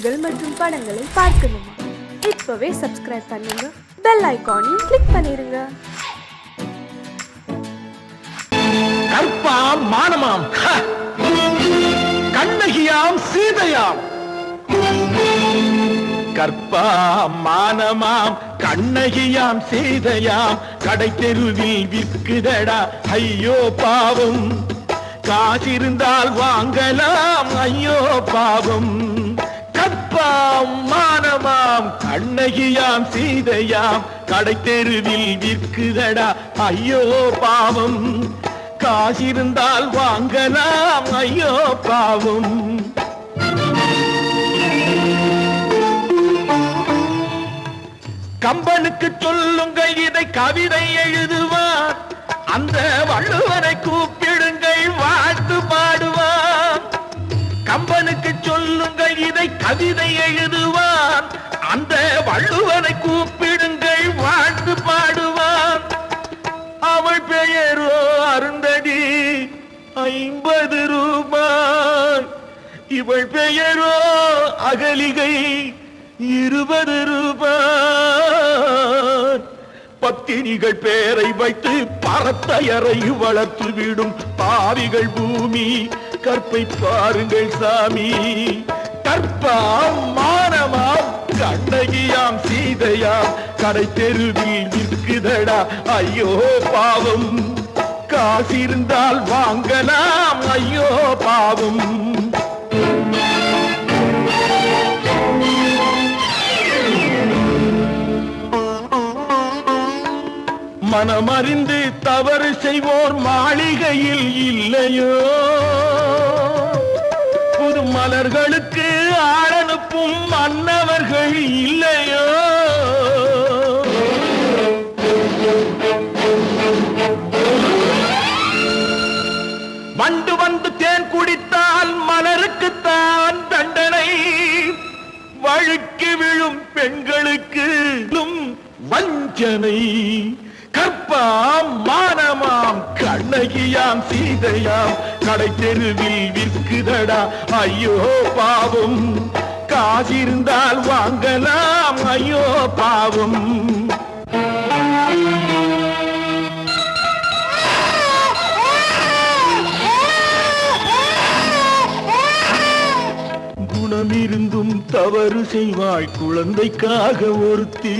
நிகழ்ச்சிகள் மற்றும் படங்களை பார்க்கணுமா? இப்பவே சப்ஸ்கிரைப் பண்ணுங்க, பெல் ஐகானையும் கிளிக் பண்ணிருங்க. கற்பாம் மானமாம் கண்ணகியாம் சீதையாம், கற்பாம் மானமாம் கண்ணகியாம் சீதையாம், கடை தெருவில் விற்குதடா ஐயோ பாவம், காசிருந்தால் வாங்கலாம் ஐயோ பாவம். கற்பாம் மானமாம் கண்ணகியாம் சீதையாம், கடை தெருவில் விற்குதடா ஐயோ பாவம், காசிருந்தால் வாங்கலாம் ஐயோ பாவம். கம்பனுக்கு சொல்லுங்கள் இதை கவிதை எழுதுவார், அந்த வள்ளுவரை கூப்பிடுங்கள் வாழ்த்து பாடுவார். கம்பனுக்கு சொல்லுங்கள் இதை கவிதை எழுதுவார், அந்த வள்ளுவரை கூப்பிடுங்கள் வாழ்த்து பாடுவார். அவள் பெயரோ அருந்ததி 50 ரூபாய், இவள் பெயரோ அகலிகை 20 ரூபாய். பத்தினிகள் பேரை வைத்து பரத்தையறை வளர்த்து விடும் பாவிகள் பூமி, கற்பை பாருங்கள் சாமி. கற்பாம் மானமாம் கண்ணகியாம் சீதையாம், கடை தெருவில் விற்குதடா ஐயோ பாவம், காசிருந்தால் வாங்கலாம் ஐயோ பாவம். மனமறிந்து தவறு செய்வோர் மாளிகையில் இல்லையோ, புது மலர்களுக்கு ஆளனுப்பும் மன்னவர்கள் இல்லையோ. வண்டு வந்து தேன் குடித்தால் மலருக்குத்தான் தண்டனை, வழுக்கி விழும் பெண்களுக்கு வஞ்சனை. கற்பாம் மானமாம் கண்ணகியாம் சீதையாம், கடை தெருவில் விற்குதடா ஐயோ பாவம், காசிருந்தால் வாங்கலாம் ஐயோ பாவம். குணமிருந்தும் தவறு செய்வாய் குழந்தைக்காக ஒருத்தி,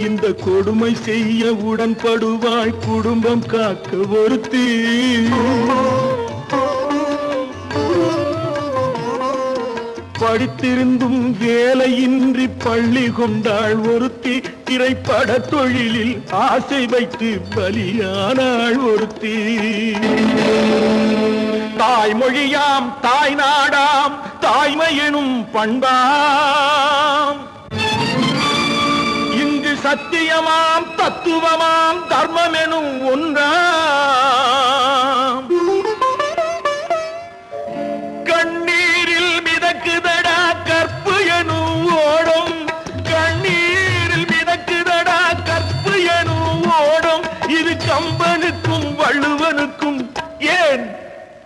இந்த கொடுமை செய்ய உடன்படுவாய் குடும்பம் காக்க ஒருத்தி. படித்திருந்தும் வேலையின்றி பள்ளி கொண்டாள் ஒருத்தி, திரைப்பட தொழிலில் ஆசை வைத்து பலியானாள் ஒருத்தி. தாய்மொழியாம் தாய் நாடாம் தாய்மையெனும் பண்பாம், சத்தியமாம் தத்துவமாம் தர்மம் எனும் ஒன்றாம். கண்ணீரில் மிதக்குதடா கற்பு எனும் ஓடும், கண்ணீரில் மிதக்குதடா கற்பு எனும் ஓடும். இது கம்பனுக்கும் வள்ளுவனுக்கும் ஏன்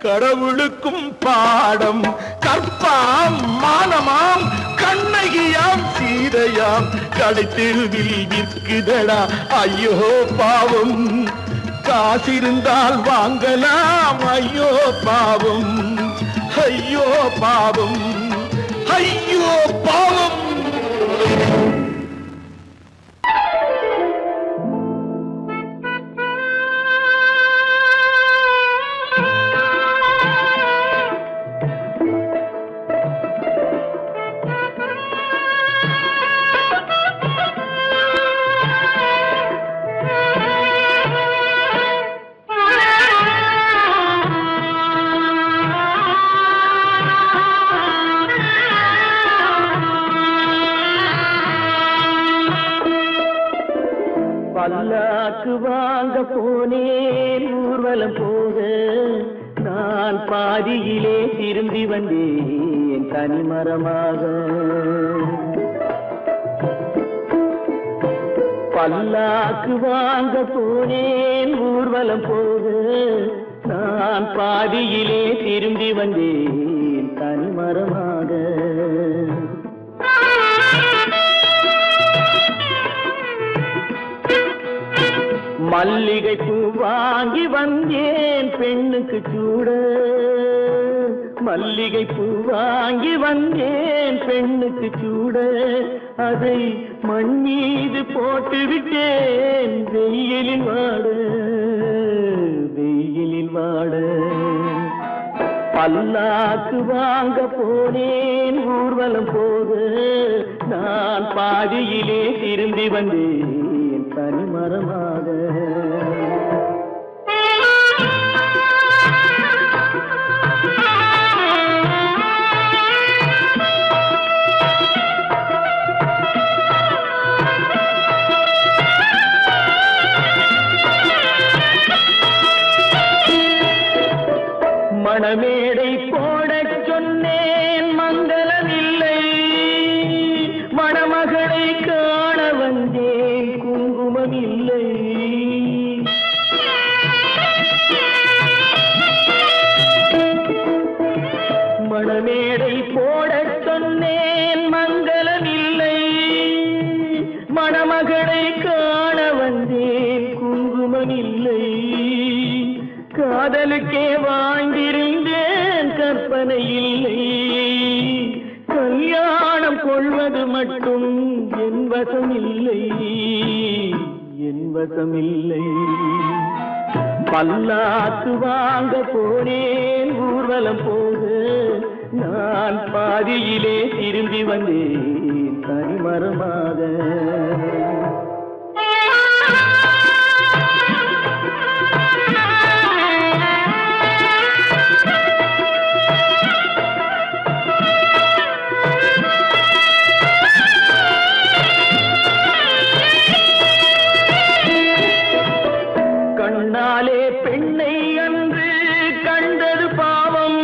கடவுளுக்கும் பாடம். கற்பாம் மானமாம் கண்ணகியாம் சீதையாம், கடை தெருவில் விற்குதடா ஐயோ பாவம், காசிருந்தால் வாங்கலாம் ஐயோ பாவம். ஐயோ பாவம், ஐயோ பாவம். பல்லாக்கு வாங்க போனேன் ஊர்வலம் போக, நான் பாதியிலே திரும்பி வந்தேன் தனிமரமாக. பல்லாக்கு வாங்க போனேன் ஊர்வலம் போக, நான் பாதியிலே திரும்பி வந்தேன் தனிமரமாக. மல்லிகை பூ வாங்கி வந்தேன் பெண்ணுக்கு சூட, மல்லிகை பூ வாங்கி வந்தேன் பெண்ணுக்கு சூட, அதை மண் மீது போட்டு விட்டேன் வெயிலில் வாட, வெயிலில் வாட. பல்லாக்கு வாங்க போனேன் ஊர்வலம் போக, நான் பாதியிலே திரும்பி வந்தேன் தனிமரமாக. மணமேடை போடச் சொன்னேன் மங்களமில்லை, மணமகளை காண வந்தேன் குங்குமமில்லை. மணமேடை போடச் சொன்னேன் மங்களமில்லை, மணமகளை காண வந்தேன் குங்குமமில்லை. காதலுக்கே வாழ்ந்திருந்தேன் கற்பனை இல்லை, கல்யாணம் கொள்வது மட்டும் என் வசமில்லை, என் வசமில்லை. பல்லாக்கு வாங்க போனேன் ஊர்வலம் போக, நான் பாதியிலே திரும்பி வந்தேன் தனிமரமாக. கண்ணாலே பெண்ணை அன்று கண்டது பாவம்,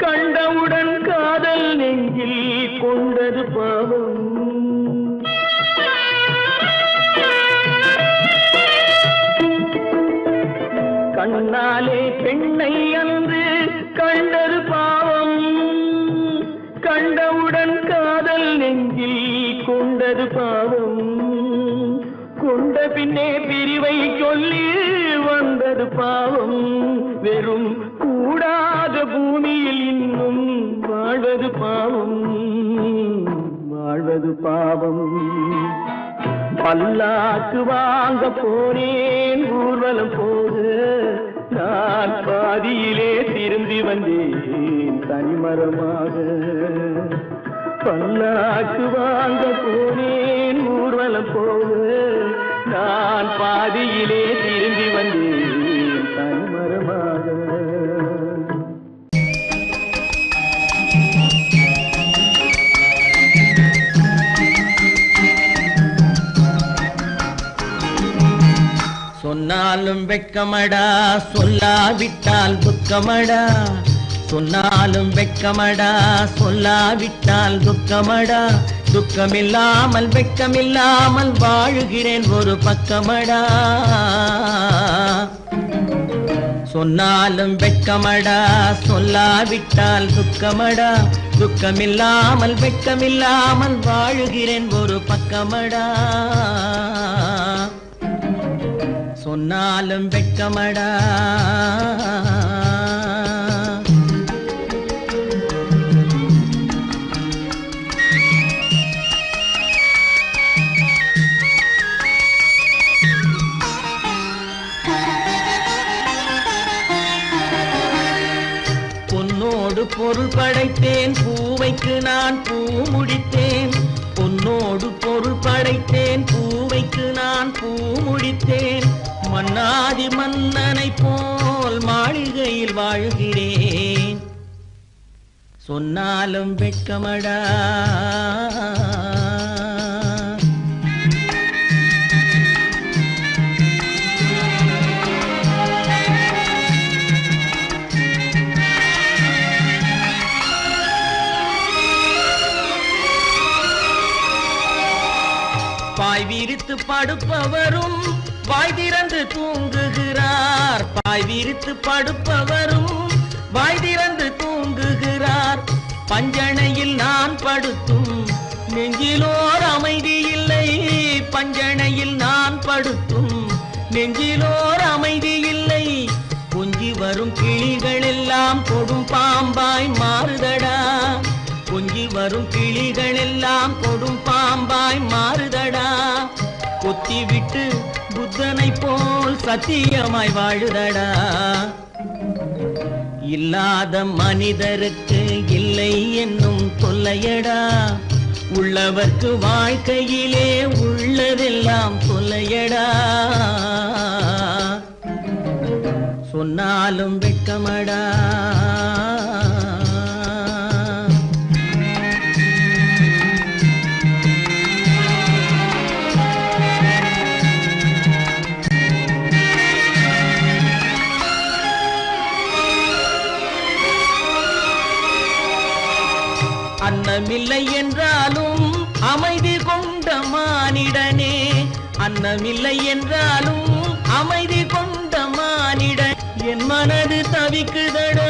கண்டவுடன் காதல் நெஞ்சில் கொண்டது பாவம். கண்ணாலே பெண்ணை அன்று கண்டது பாவம், கண்டவுடன் காதல் நெஞ்சில் கொண்டது பாவம். கொண்ட பின்னே பிரிவை சொல்லி வந்தது பாவம், வெறும் கூடாத பூமியில் இன்னும் வாழ்வது பாவம், வாழ்வது பாவம். பல்லாக்கு வாங்க போனேன் ஊர்வலம் போக, நான் பாதியிலே திரும்பி வந்தேன் தனிமரமாக. பல்லாக்கு வாங்க போனேன் ஊர்வலம் போக, நான் பாதியிலே திரும்பி வந்தேன் தனிமரமாக. சொன்னாலும் வெட்கமடா, சொல்லாவிட்டால் துக்கமடா. சொன்னாலும் வெட்கமடா, சொல்லாவிட்டால் துக்கமடா. துக்கமில்லாமல் வெட்கமில்லாமல் வாழுகிறேன் ஒரு பக்கமடா. சொன்னாலும் வெட்கமடா, சொல்லாவிட்டால் துக்கமடா. துக்கமில்லாமல் வெட்கமில்லாமல் வாழுகிறேன் ஒரு பக்கமடா. சொன்னாலும் வெட்கமடா. பொன்னோடு பொருள் படைத்தேன், பூவைக்கு நான் பூ முடித்தேன். பொன்னோடு பொருள் படைத்தேன், பூவைக்கு நான் பூ முடித்தேன். மன்னாதி மன்னனை போல் மாளிகையில் வாழ்கிறேன். சொன்னாலும் வெட்கமடா. பாய் விரித்து படுப்பவரும் வாய் திறந்து தூங்குகிறார். பாய் பாய் விரித்து படுப்பவரும் வாய் திறந்து தூங்குகிறார். பஞ்சணையில் நான் படுத்தும் நெஞ்சிலோர் அமைதி இல்லை. பஞ்சணையில் நான் படுத்தும் நெஞ்சிலோர் அமைதி இல்லை. கொஞ்சி வரும் கிளிகள் எல்லாம் கொடும் பாம்பாய் மாறுதடா. கொஞ்சி வரும் கிளிகள் எல்லாம் கொடும் பாம்பாய் மாறுதடா. கொத்தி விட்டு புத்தனை போல் சத்தியமாய் வாழுதடா. இல்லாத மனிதருக்கு இல்லை என்னும் தொல்லையடா. உள்ளவர்க்கு வாழ்க்கையிலே உள்ளதெல்லாம் தொல்லையடா. சொன்னாலும் வெட்கமடா. அன்னமில்லை என்றாலும் அமைதி கொண்ட மானிடனே. அன்னமில்லை என்றாலும் அமைதி கொண்ட மானிடன். என் மனது தவிக்குதடா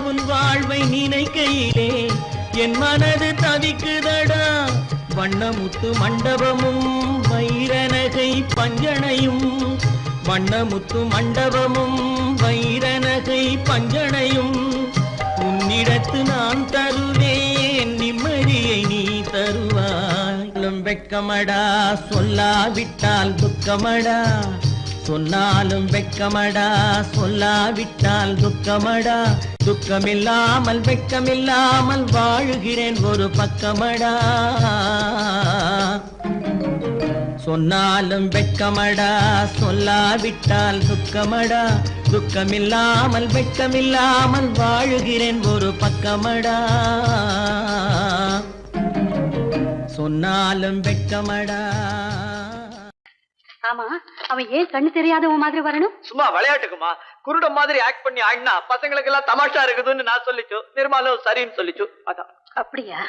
உன் வாழ்வை நினைக்கையிலே. என் மனது தவிக்குதடா. வண்ணமுத்து மண்டபமும் வைரநகை பஞ்சனையும். வண்ணமுத்து மண்டபமும் வைரநகை பஞ்சனையும். உன்னிடத்து நான் தருவேன் நிம்மதியை நீ தருவாய். வெட்கமடா சொல்லாவிட்டால் துக்கமடா. சொன்னாலும் வெட்கமடா சொல்லாவிட்டால் துக்கமடா. துக்கமில்லாமல் வெட்கமில்லாமல் வாழுகிறேன் ஒரு பக்கமடா. சொன்னாலும் வெட்கமடா சொல்லாவிட்டால் துக்கமடா. துக்கமில்லாமல் வெட்கமில்லாமல் வாழுகிறேன் ஒரு பக்கமடா. சொன்னாலும் வெட்கமடா. ஆமா, அவன் ஏன் கண்ணு தெரியாதவன் மாதிரி வரணும்? சும்மா விளையாட்டுக்குமா குருட மாதிரி ஆக்ட் பண்ணி ஆடினா பசங்களுக்கு எல்லாம் தமாஷா இருக்குதுன்னு நான் சொல்லிச்சு. நிர்மலும் சரின்னு சொல்லிச்சு. அதான். அப்படியா?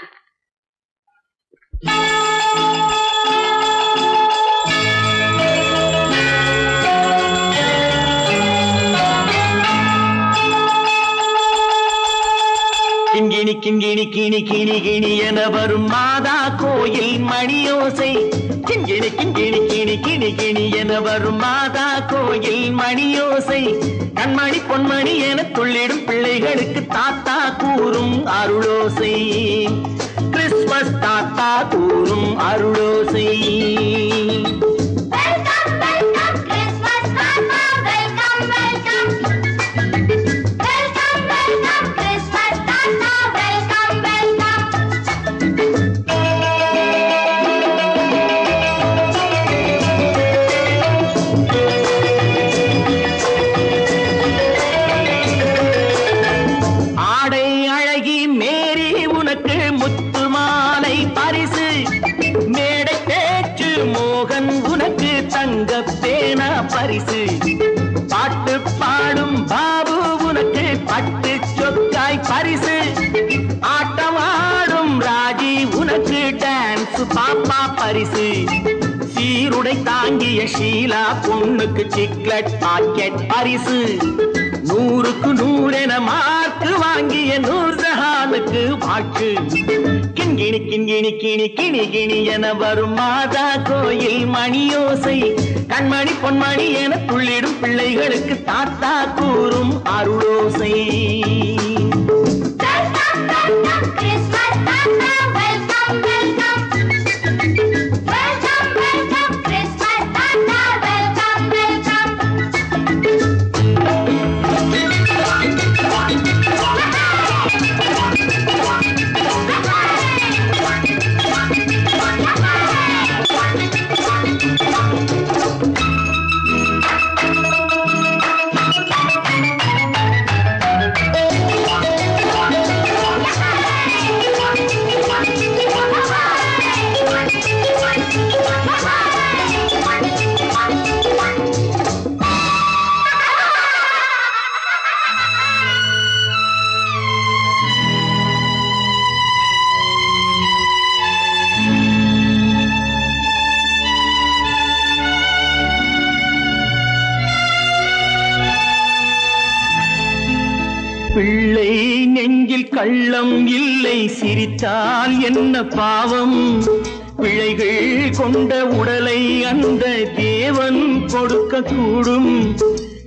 கிண்கிணி கிண்கிணி கிணி கிணி கிணி என வரும் மாதா கோயில் மணியோசை. கிண்கிணி கிண்கிணி கிணி கிணி கிணி என வரும் மாதா கோயில் மணியோசை. கண்மணி பொன்மணி என துள்ளிடும் பிள்ளைகளுக்கு தாத்தா கூறும் அருளோசை. கிறிஸ்துமஸ் தாத்தா கூறும் அருளோசை. பரிசு பாட்டு பாடும் பாபு உனக்கு பட்டு சொக்காய் பரிசு. ஆட்டமாடும் ராஜி உனக்கு டான்ஸ் பாப்பா பரிசு. சீருடை தாங்கிய ஷீலா பொண்ணுக்கு சிக்லெட் பாக்கெட் பரிசு. 100க்கு 100 என மார்க்கு வாங்கிய நூர்ஜஹானுக்கு வாழ்த்து. கிண்கிணி கிண்கிணி கிணி கிணி கிணி என வரும் மாதா கோயில் மணியோசை. கண்மணி பொன்மணி என துள்ளிடும் பிள்ளைகளுக்கு தாத்தா கூறும் அருளோசை. பிள்ளை நெஞ்சில் கள்ளம் இல்லை, சிரித்தால் என்ன பாவம்? பிழைகள் கொண்ட உடலை அந்த தேவன் கொடுக்க கூடும்.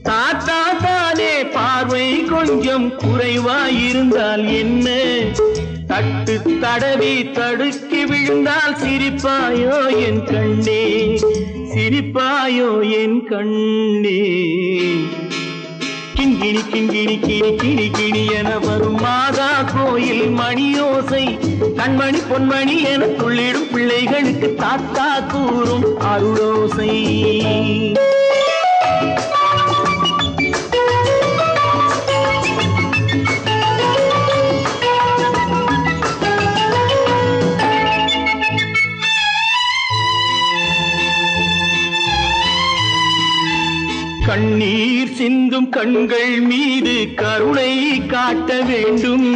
தாத்தா தானே பார்வை கொஞ்சம் குறைவாயிருந்தால் என்ன? தட்டு தடவி தடுக்கி விழுந்தால் சிரிப்பாயோ என் கண்ணே, சிரிப்பாயோ என் கண்ணே. கிண்கிணி கிண்கிணி கிணி கிணி கிணி என வரும் மாதா கோயில் மணியோசை, கண்மணி பொன்மணி என துள்ளிடும் பிள்ளைகளுக்கு தாத்தா கூறும் அருளோசை. கண்ணீர் சிந்தும் கண்கள் மீது கருணை காட்ட வேண்டும்.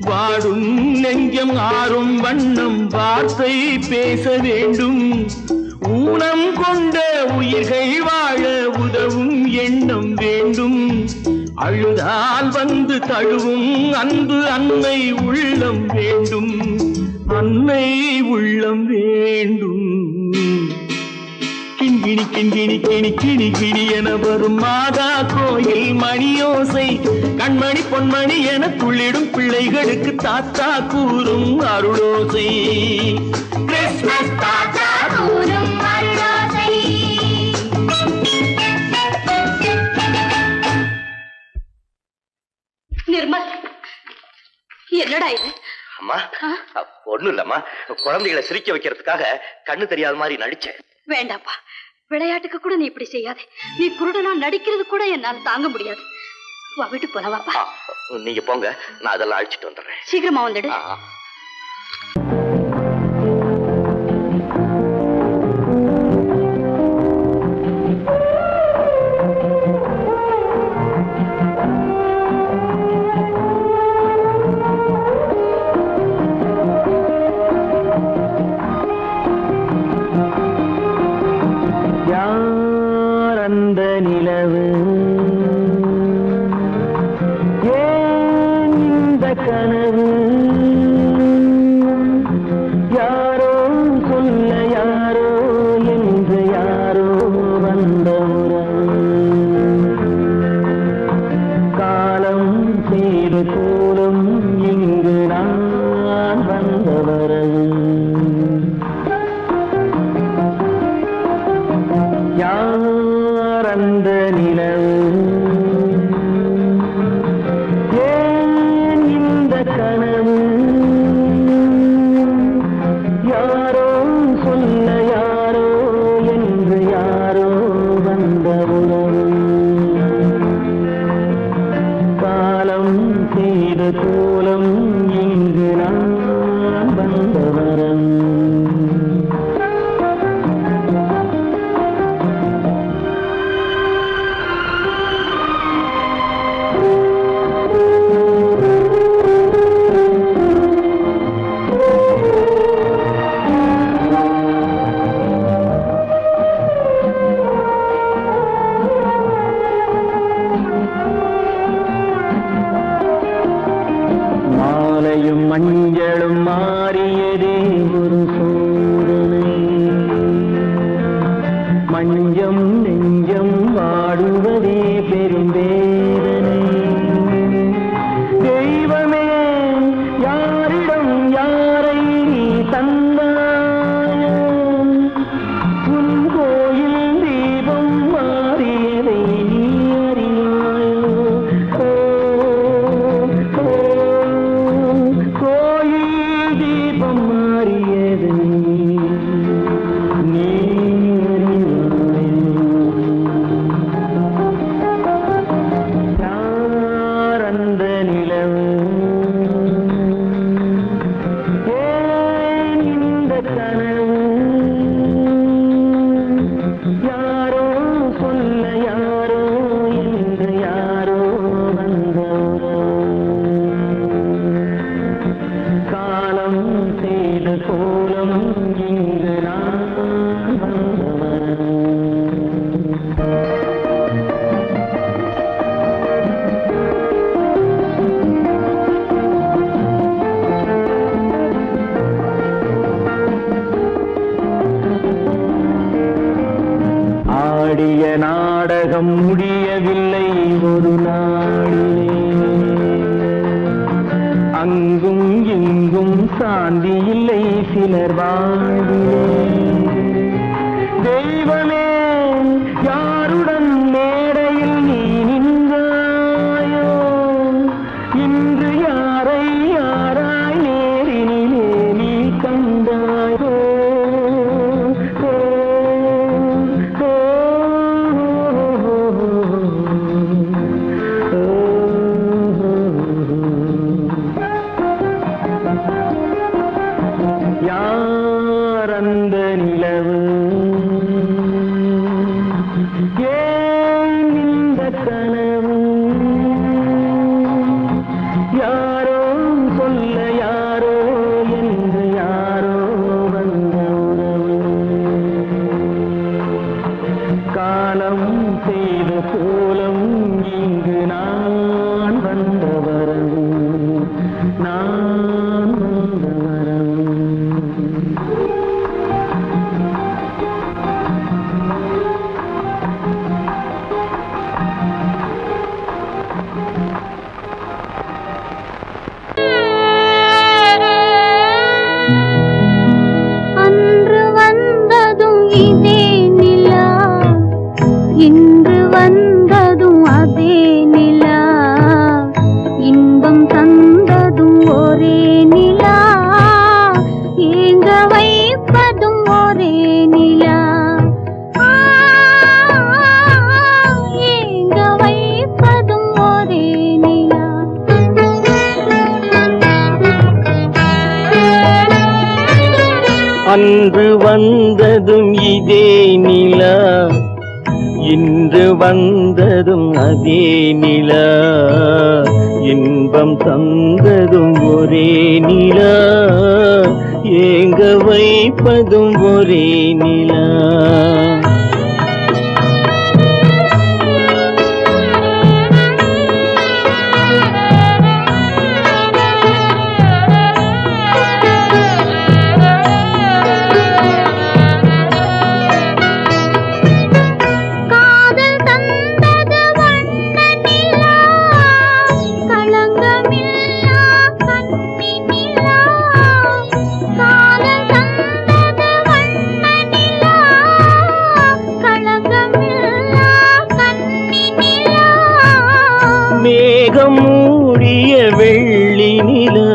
வாடும் நெஞ்சம் ஆறும் வண்ணம் வார்த்தை பேச வேண்டும். ஊனம் கொண்ட உயிர்கள் வாழ உதவும் எண்ணம் வேண்டும். அழுதால் வந்து தழுவும் அன்பு அன்னை உள்ளம் வேண்டும், அன்னை உள்ளம் வேண்டும். கிண்கிணி கிண்கிணி கிணி கிணி கிணி என வரும் மாதா கோயில் மணியோசை, கண்மணி பொன்மணி என துள்ளிடும் பிள்ளைகளுக்கு தாத்தா கூறும் அருளோசை. கிறிஸ்மஸ் தாத்தா கூறும் அருளோசை. நிர்மல், என்னடா இது? அம்மா, ஒண்ணும் இல்லம்மா, குழந்தைகளை சிரிக்க வைக்கிறதுக்காக கண்ணு தெரியாத மாதிரி நடிச்சேன். வேண்டாப்பா, விளையாட்டுக்கு கூட நீ இப்படி செய்யாதே. நீ குருடனா நடிக்கிறது கூட என்னால தாங்க முடியாது. வா, வீட்டு போலவாப்பா. நீங்க போங்க, நான் அதெல்லாம் அழிச்சிட்டு வந்துடுறேன். சீக்கிரமா வந்துடு. சாந்தி இல்லை சிலர் வாழ்விலே. தெய்வமே யாருடன் மேடையில் நீ நின்றாயோ, இன்று யாரை யாராய் நேரினிலே நீ கண்டாயோ. யார் அந்த நிலவு, ஏன் இந்த கனவு, யாரோ சொல்ல யாரோ என்று யாரோ வந்த உறவு. காலம் செய்த கோலம் இங்கு நான் வந்த வரவு, நான் வந்த வரவு. அன்று வந்ததும் இதே நிலா, இன்று வந்ததும் அதே நிலா, இன்பம் தந்ததும் ஒரே நிலா, ஏங்க வைப்பதும் ஒரே நிலா, ஏங்க வைப்பதும் ஒரே நிலா. அன்று வந்ததும் இதே நிலா, இன்று வந்ததும் அதே நிலா, இன்பம் தந்ததும் ஒரே நிலா, ஏங்க வைப்பதும் ஒரே நிலா. காதல் தந்தது வண்ண நிலா, களங்கமில்லா கன்னி நிலா, காதல் தந்தது வண்ண நிலா, களங்கமில்லா கன்னி நிலா. மேகம் மூடிய வெள்ளி நிலா,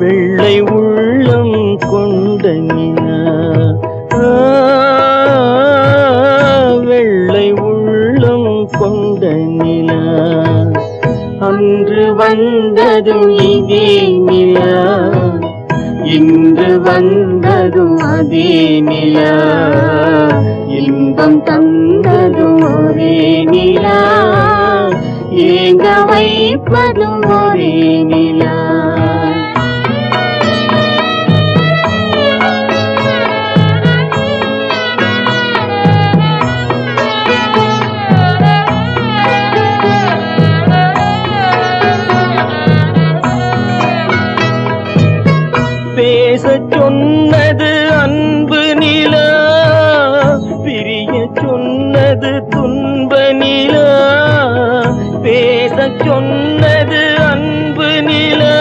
வெள்ளை உள்ளம் கொண்ட நிலா, வெள்ளை உள்ளம் கொண்ட நிலா. அன்று வந்ததும் இதே நிலா, இன்று வந்ததும் அதே நிலா, இன்பம் தந்ததும் ஒரே நிலா, ஏங்க வைப்பதும் ஒரே நிலா. பேசச் சொன்னது அன்பு நிலா, பிரிய சொன்னது துன்ப நிலா, பேசச் சொன்னது அன்பு நிலா,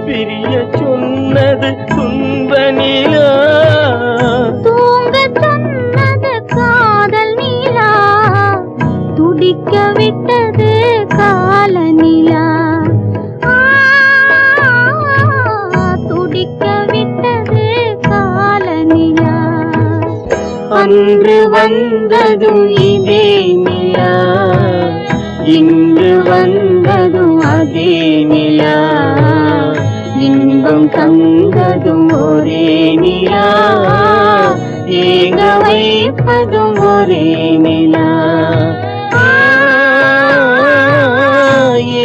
பிரிய சொன்னது துன்ப நிலா. தூங்கச் சொன்னது காதல் நிலா, துடிக்க விட்டது கால நிலா, துடிக்க விட்டது கால நிலா. அன்று வந்ததும் இதே நிலா, இன்று வந்ததும் அதே நிலா, இன்பம் தந்ததும் ஒரே நிலா, ஏங்க வைப்பதும் ஒரே நிலா,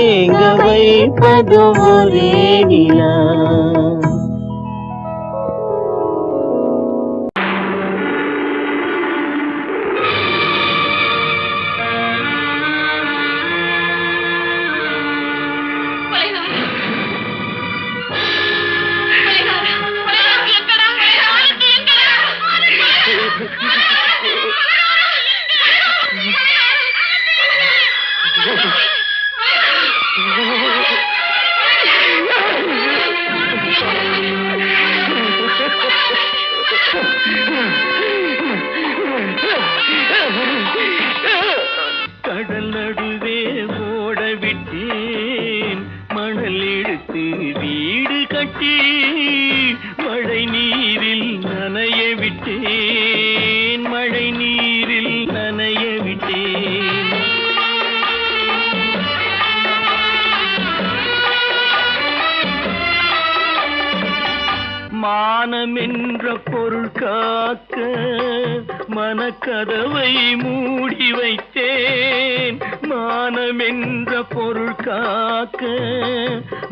ஏங்க வைப்பதும் ஒரே நிலா. விட்டேன் மணல் எடுத்து வீடு கட்டி மழை நீரில் நனைய விட்டேன் மழை நீரில் நனைய விட்டேன் மானம் என்ற பொருள் காக்க மனக்கதவை மூடி வைத்தேன் மானம் என்ற பொருள் காக்க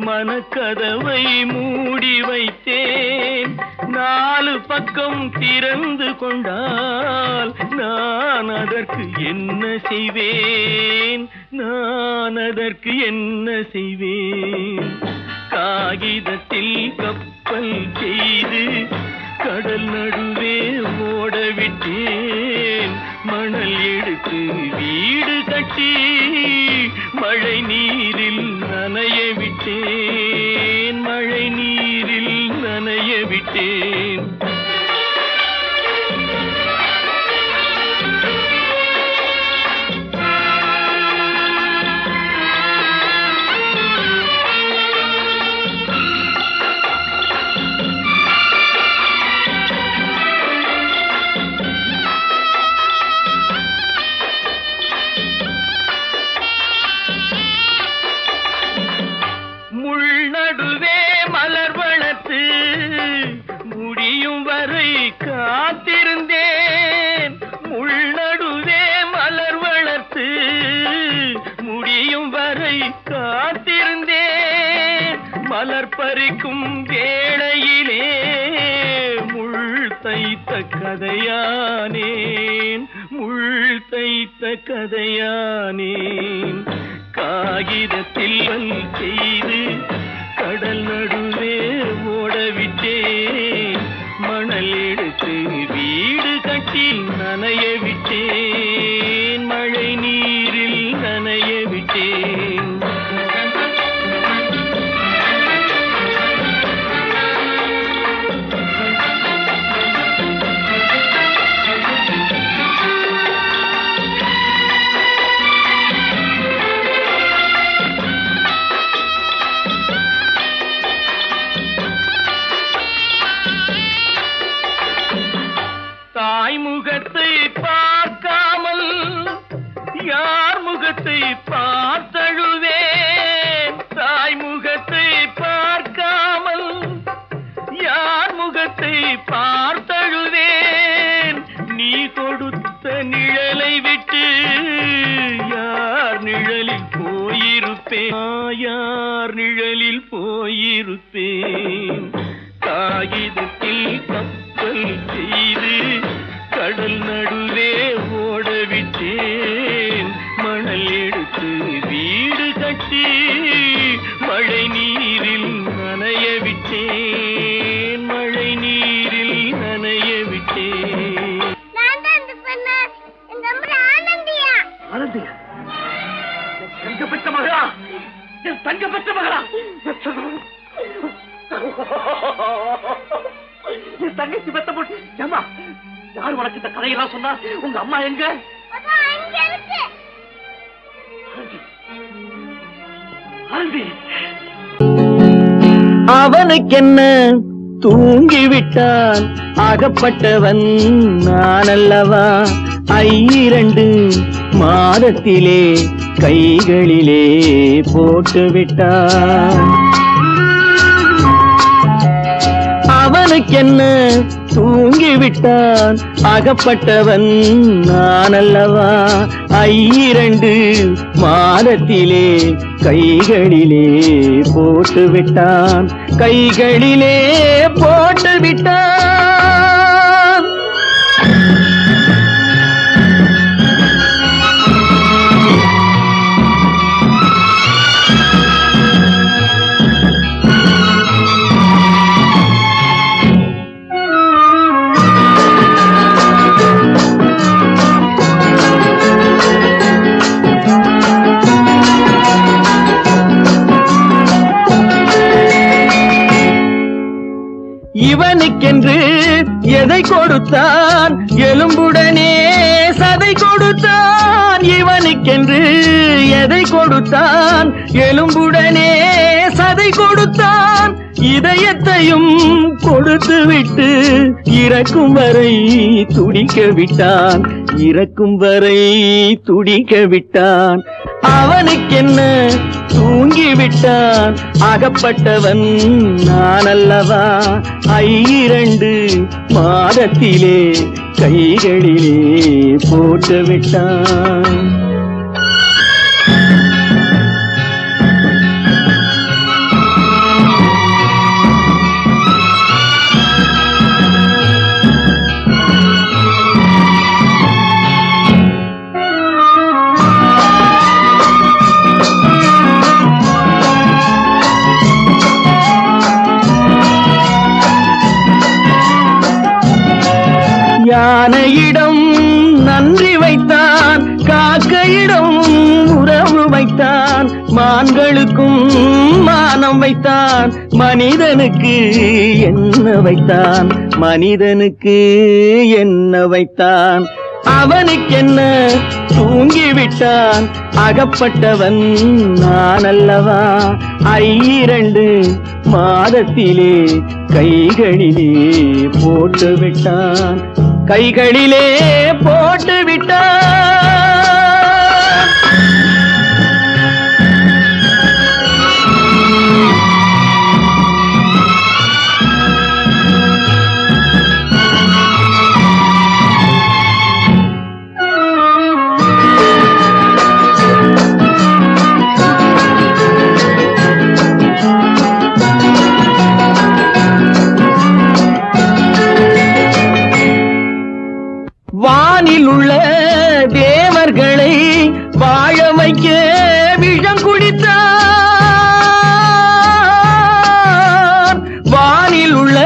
மனக்கதவை மூடி வைத்தேன் நாலு பக்கம் திறந்து கொண்டால் நான் அதற்கு என்ன செய்வேன் நான் அதற்கு என்ன செய்வேன் காகிதத்தில் கப்பல் செய்து கடல் நடுவே ஓடவிட்டேன் மணல் எடுத்து வீடு கட்டி மழை நீரில் நனைய விட்டேன் மழை நீரில் நனைய விட்டேன் நடுவே மலர் வளர்த்து முடியும் வரை காத்திருந்தேன் உள்நடுவே மலர் வளர்த்து முடியும் வரை காத்திருந்தேன் மலர் பறிக்கும் வேளையிலே முள் தைத்த கதையானேன் முள் தைத்த கதையானேன் காகிதத்தில் செய்து கடல் நடுவே ஓடவிட்டேன் மணல் எடுத்து வீடு கட்டி நனைய விட்டேன் மழை நீரில் நனைய விட்டேன் முகத்தை பார்க்காமல் யார் முகத்தை பார்த்தழுவேன் தாய் முகத்தை பார்க்காமல் யார் முகத்தை பார்த்தழுவேன் நீ கொடுத்த நிழலை விட்டு யார் நிழலில் போயிருப்பேன் யார் நிழலில் போயிருப்பேன் காகிதத்தில் கப்பல் செய்து கடல் நடுவே ஓடவிட்டேன் மணல் எடுத்து வீடு கட்டி மழை நீரில் நனைய விட்டேன் மழை நீரில் நனைய விட்டேன் ஆனந்தியா தங்கப்பட்ட மகளா என் தங்கப்பட்ட மகளா என் தங்கச்சி பெத்த போட்டு ஏமா யார் உனக்கு இந்த கதையெல்லாம் சொன்னா உங்க அம்மா எங்க அவனுக்கென்ன தூங்கிவிட்டான் அகப்பட்டவன் நான் அல்லவா 2 மாதத்திலே கைகளிலே போட்டுவிட்டான் அவனுக்கென்ன தூங்கிவிட்டான் அகப்பட்டவன் நான் அல்லவா 2 மாதத்திலே கைகளிலே போட்டுவிட்டான் கைகளிலே போட்டுவிட்டான் இவனுக்கென்று எதை கொடுத்தான் எலும்புடனே சதை கொடுத்தான் இவனுக்கென்று எதை கொடுத்தான் எலும்புடனே சதை கொடுத்தான் இதயத்தையும் கொடுத்து விட்டு இறக்கும் வரை துடிக்க விட்டான் இறக்கும் வரை துடிக்க விட்டான் அவனுக்கென்ன தூங்கிவிட்டான் அகப்பட்டவன் நான் அல்லவா 2 மாதத்திலே கைகளிலே போட்டு விட்டான் யானையிடம் நன்றி வைத்தான் காக்கையிடம் உறவு வைத்தான் மான்களுக்கும் மானம் வைத்தான் மனிதனுக்கு என்ன வைத்தான் மனிதனுக்கு என்ன வைத்தான் அவனுக்கென்ன தூங்கிவிட்டான் அகப்பட்டவன் நான் அல்லவா 2 மாதத்திலே கைகளிலே போட்டு விட்டான் கைகளிலே போட்டு விட்டான் வானில் உள்ள தேவர்களை வாழ வைக்க விஷம் குடித்தான் வானில் உள்ள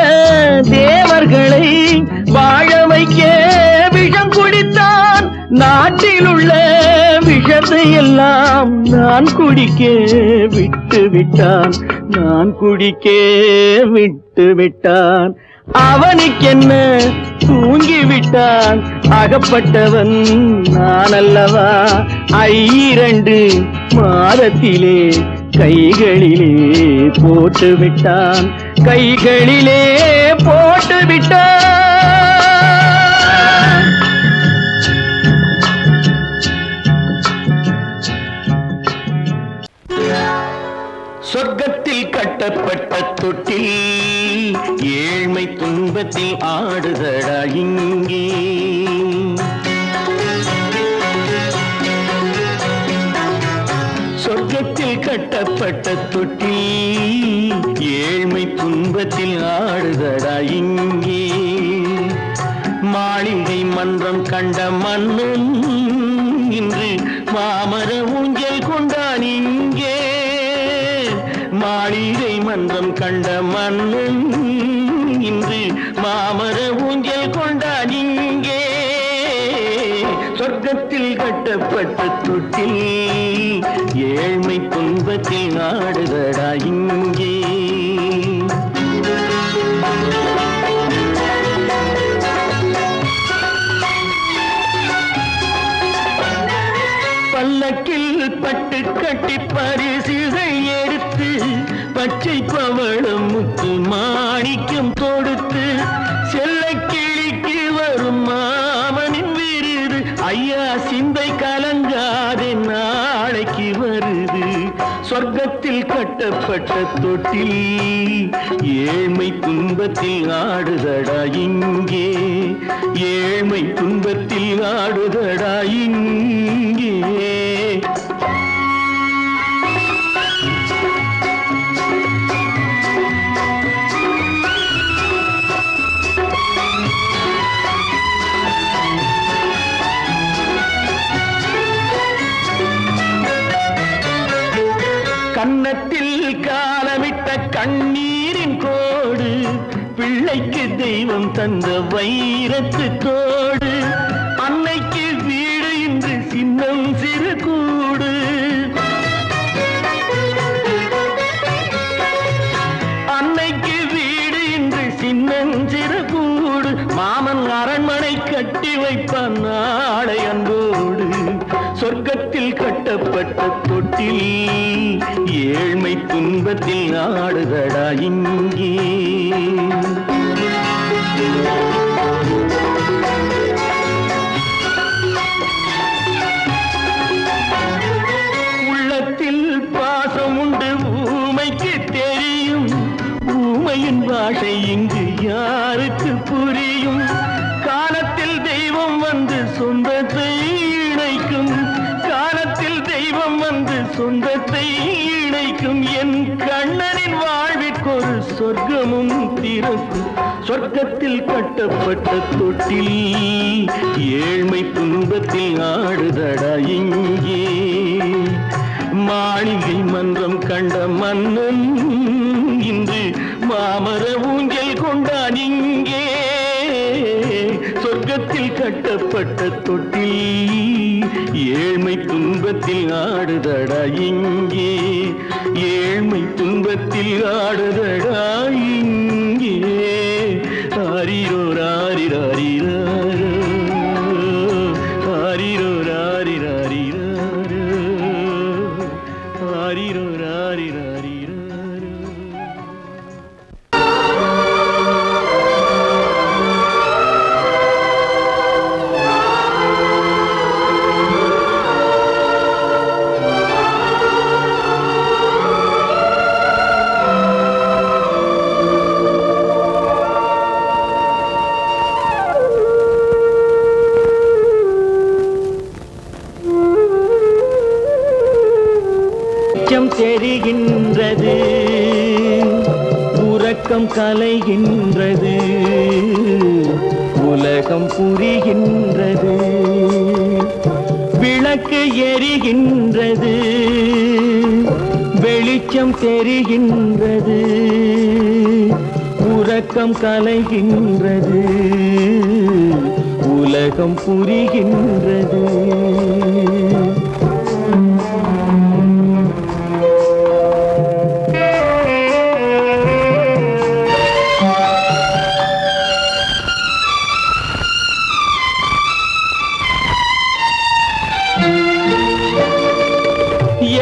தேவர்களை வாழ வைக்க விஷம் குடித்தான் நாட்டில் உள்ள விஷத்தை எல்லாம் நான் குடிக்க விட்டு விட்டான் நான் குடிக்க விட்டு விட்டான் அவனுக்கென்ன தூங்கிவிட்டான் அகப்பட்டவன் நான் அல்லவா 2 மாதத்திலே கைகளிலே போட்டு விட்டான் கைகளிலே போட்டு விட்டான் சொர்க்கத்தில் கட்டப்பட்ட தொட்டில் ஏழ்மை துன்பத்தில் ஆடுதடா இங்கே சொர்க்கத்தில் கட்டப்பட்ட தொட்டில் ஏழ்மை துன்பத்தில் ஆடுதடா இங்கே மாளிகை மன்றம் கண்ட மன்னன் இன்று மாமர ஊஞ்சல் கொண்டான் இங்கே மாளிகை மன்றம் கண்ட மன்னன் இன்று மாமர ஊஞ்சல் கொண்டான் இங்கே சொர்க்கத்தில் கட்டப்பட்ட தொட்டில் ஏழ்மை துன்பத்தில் ஆடுதடா இங்கே பல்லக்கில் பட்டு கட்டி பரிசுகள் எடுத்து பச்சை பவளம் முத்து மாணிக்கம் தொடுத்து செல்ல கிளிக்கு வரும் மாமனின் விருது ஐயா சிந்தை கலங்காதே நாளைக்கு வருது சொர்க்கத்தில் கட்டப்பட்ட தொட்டில் ஏழ்மை துன்பத்தில் ஆடுதடா இங்கே ஏழ்மை துன்பத்தில் ஆடுதடா இங்கே கன்னத்தில் காலமிட்ட கண்ணீரின் கோடு பிள்ளைக்கு தெய்வம் தந்த வைரத்து தோடு அன்னைக்கு வீடு இன்று சின்னம் சிறு கூடு அன்னைக்கு வீடு இன்று சின்னம் சிறு கூடு கட்டப்பட்ட தொட்டில் ஏழ்மை துன்பத்தில் ஆடுதடா இங்கே. உள்ளத்தில் பாசம் உண்டு ஊமைக்கு தெரியும், ஊமையின் பாஷை இங்கு யாருக்கு புரியும்? காலத்தில் தெய்வம் வந்து சொந்தத்தை இணைக்கும், காலத்தில் தெய்வம் வந்து சொந்தத்தை இணைக்கும். என் கண்ணனின் வாழ்விற்கொரு சொர்க்கமும் திறக்கும். சொர்க்கத்தில் கட்டப்பட்ட தொட்டில் ஏழ்மை துன்பத்தில் ஆடுதடா இங்கே. மாளிகை மன்றம் கண்ட மன்னன் இன்று மாமர ஊஞ்சல் கொண்டான் இங்கே. சொர்க்கத்தில் கட்டப்பட்ட தொட்டில் ஏழ்மை துன்பத்தில் ஆடுதடா இங்கே. ஏழ்மை துன்பத்தில் ஆடுதடா இங்கே. ஆரிரோ ராரிராரிராரோ, ஆரிரோ ராரிராரிராரோ, ஆரிரோ ராரிராரிராரோ. தெரிகின்றது, உறக்கம் கலைகின்றது, உலகம் புரிகின்றது. விளக்கு எரிகின்றது, வெளிச்சம் தெரிகின்றது, உறக்கம் கலைகின்றது, உலகம் புரிகின்றது.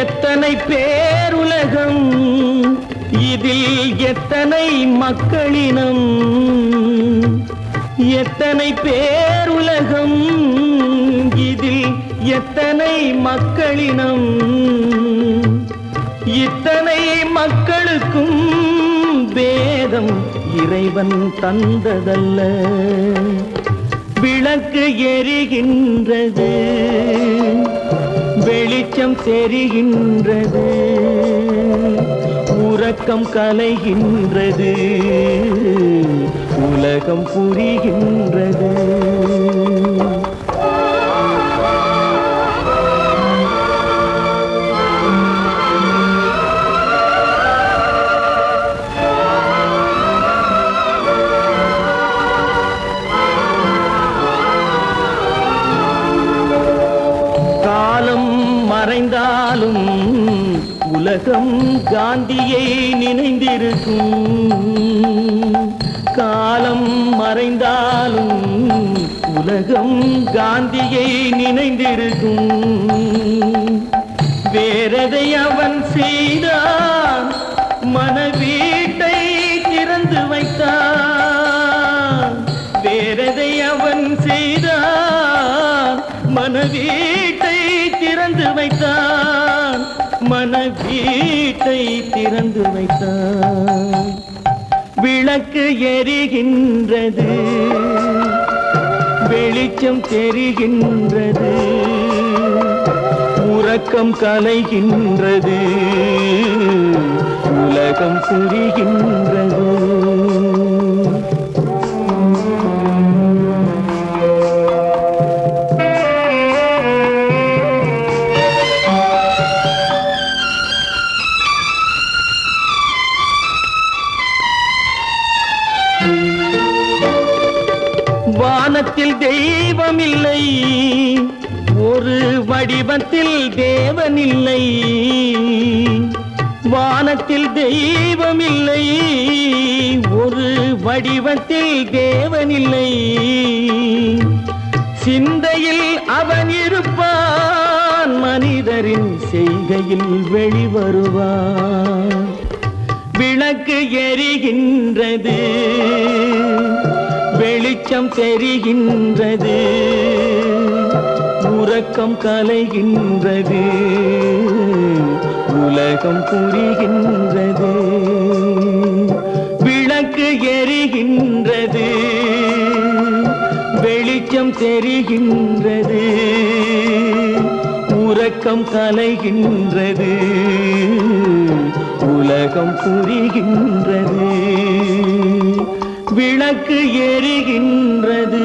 எத்தனை பேருலகம், இதில் எத்தனை மக்களினம். எத்தனை பேருலகம், இதில் எத்தனை மக்களினம். இத்தனை மக்களுக்கும் வேதம் இறைவன் தந்ததல்ல. விளக்கு எரிகின்றது, வெளிச்சம் தெரிகின்றது, உறக்கம் கலைகின்றது, உலகம் புரிகின்றது. மறைந்தாலும் உலகம் காந்தியை நினைந்திருக்கும். காலம் மறைந்தாலும் உலகம் காந்தியை நினைந்திருக்கும். வேறதை அவன் செய்தான், மனவீட்டை திறந்து வைத்தான். வேறதை அவன் செய்தான், மனவீட்டை திறந்து வைத்தான், மனவீட்டை திறந்து வைத்தான். விளக்கு எரிகின்றது, வெளிச்சம் தெரிகின்றது, உறக்கம் கலைகின்றது, உலகம் புரிகின்றது. வானத்தில் தெய்வம் இல்லை, ஒரு வடிவத்தில் தேவன் இல்லை. வானத்தில் தெய்வம் இல்லை, ஒரு வடிவத்தில் தேவன் இல்லை. சிந்தையில் அவன் இருப்பான், மனித பிறரின் செய்கையில் வெளிவருவார். விளக்கு எரிகின்றது, வெளிச்சம் தெரிகின்றது, உறக்கம் கலைகின்றது, உலகம் புரிகின்றது. விளக்கு எரிகின்றது, வெளிச்சம் தெரிகின்றது, உறக்கம் கலைகின்றது, உலகம் புரிகின்றது. விளக்கு எரிகின்றது.